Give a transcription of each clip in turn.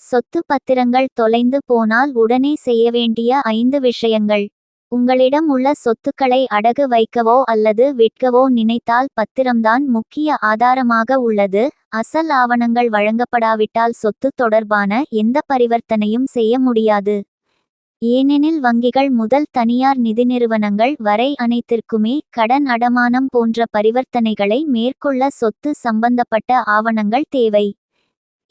சொத்து பத்திரங்கள் தொலைந்து போனால் உடனே செய்ய வேண்டிய 5 விஷயங்கள். உங்களிடம் உள்ள சொத்துக்களை அடகு வைக்கவோ அல்லது விற்கவோ நினைத்தால் பத்திரம்தான் முக்கிய ஆதாரமாக உள்ளது. அசல் ஆவணங்கள் வழங்கப்படாவிட்டால் சொத்து தொடர்பான எந்த பரிவர்த்தனையும் செய்ய முடியாது. ஏனெனில் வங்கிகள் முதல் தனியார் நிதி நிறுவனங்கள் வரை அனைத்திற்குமே கடன் அடமானம் போன்ற பரிவர்த்தனைகளை மேற்கொள்ள சொத்து சம்பந்தப்பட்ட ஆவணங்கள் தேவை.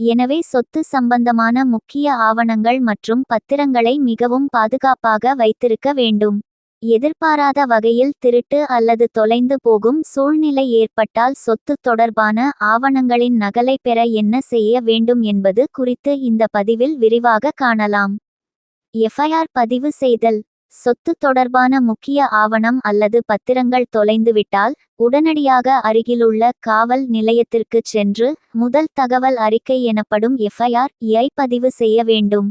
எனவே சொத்து சம்பந்தமான முக்கிய ஆவணங்கள் மற்றும் பத்திரங்களை மிகவும் பாதுகாப்பாக வைத்திருக்க வேண்டும். எதிர்பாராத வகையில் திருட்டு அல்லது தொலைந்து போகும் சூழ்நிலை ஏற்பட்டால் சொத்து தொடர்பான ஆவணங்களின் நகலை பெற என்ன செய்ய வேண்டும் என்பது குறித்து இந்த பதிவில் விரிவாக காணலாம். எஃப்ஐஆர் பதிவு செய்தல். சொத்து தொடர்பான முக்கிய ஆவணம் அல்லது பத்திரங்கள் தொலைந்துவிட்டால் உடனடியாக அருகிலுள்ள காவல் நிலையத்திற்கு சென்று முதல் தகவல் அறிக்கை எனப்படும் எஃப்ஐஆர் பதிவு செய்ய வேண்டும்.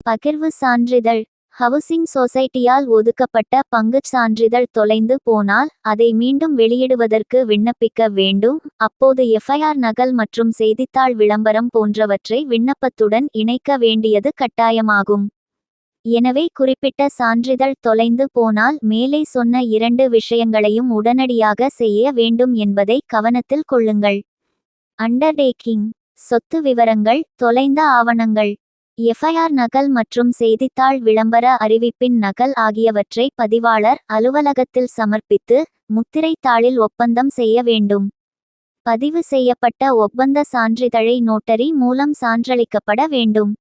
பகிர்வு சான்றிதழ். ஹவுசிங் சொசைட்டியால் ஒதுக்கப்பட்ட பங்குச் சான்றிதழ் தொலைந்து போனால் அதை மீண்டும் வெளியிடுவதற்கு விண்ணப்பிக்க வேண்டும். அப்போது எஃப்ஐஆர் நகல் மற்றும் செய்தித்தாள் விளம்பரம் போன்றவற்றை விண்ணப்பத்துடன் இணைக்க வேண்டியது கட்டாயமாகும். எனவே குறிப்பிட்ட சான்றிதழ் தொலைந்து போனால் மேலே சொன்ன 2 விஷயங்களையும் உடனடியாக செய்ய வேண்டும் என்பதை கவனத்தில் கொள்ளுங்கள். அண்டர்டேக்கிங். சொத்து விவரங்கள், தொலைந்த ஆவணங்கள். எஃப்ஐஆர் நகல் மற்றும் செய்தித்தாள் விளம்பர அறிவிப்பின் நகல் ஆகியவற்றை பதிவாளர் அலுவலகத்தில் சமர்ப்பித்து முத்திரை தாளில் ஒப்பந்தம் செய்ய வேண்டும். பதிவு செய்யப்பட்ட ஒப்பந்த சான்றிதழை நோட்டரி மூலம் சான்றளிக்கப்பட வேண்டும்.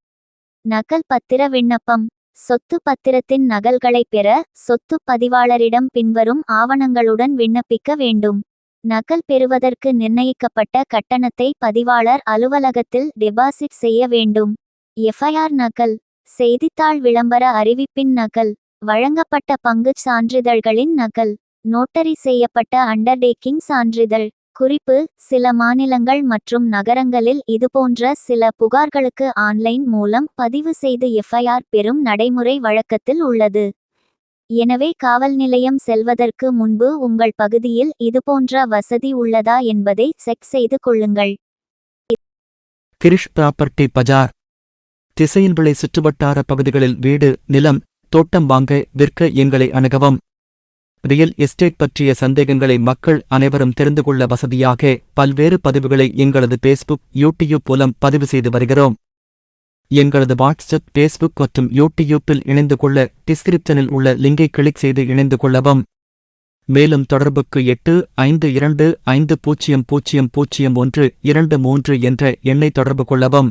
நகல் பத்திர விண்ணப்பம். சொத்து பத்திரத்தின் நகல்களை பெற சொத்து பதிவாளரிடம் பின்வரும் ஆவணங்களுடன் விண்ணப்பிக்க வேண்டும். நகல் பெறுவதற்கு நிர்ணயிக்கப்பட்ட கட்டணத்தை பதிவாளர் அலுவலகத்தில் டெபாசிட் செய்ய வேண்டும். எஃப்ஐஆர் நகல், செய்தித்தாள் விளம்பர அறிவிப்பின் நகல், வழங்கப்பட்ட பங்குச் சான்றிதழ்களின் நகல், நோட்டரி செய்யப்பட்ட அண்டர்டேக்கிங் சான்றிதழ். குறிப்பு: சில மாநிலங்கள் மற்றும் நகரங்களில் இதுபோன்ற சில புகார்களுக்கு ஆன்லைன் மூலம் பதிவு செய்து எஃப்ஐஆர் பெறும் நடைமுறை வழக்கத்தில் உள்ளது. எனவே காவல் நிலையம் செல்வதற்கு முன்பு உங்கள் பகுதியில் இதுபோன்ற வசதி உள்ளதா என்பதை செக் செய்து கொள்ளுங்கள். கிரிஷ் ப்ராப்பர்ட்டி பஜார். திசையன்விளை சுற்றுவட்டார பகுதிகளில் வீடு, நிலம், தோட்டம் வாங்க விற்க எங்களை அணுகவும். ரியல் எஸ்டேட் பற்றிய சந்தேகங்களை மக்கள் அனைவரும் தெரிந்து கொள்ள வசதியாக பல்வேறு பதிவுகளை எங்களது பேஸ்புக், யூடியூப் மூலம் பதிவு செய்து வருகிறோம். எங்களது வாட்ஸ்அப், பேஸ்புக் மற்றும் யூடியூப்பில் இணைந்து கொள்ள டிஸ்கிரிப்ஷனில் உள்ள லிங்கை கிளிக் செய்து இணைந்து கொள்ளவும். மேலும் தொடர்புக்கு 8525000123 என்ற எண்ணை தொடர்பு கொள்ளவும்.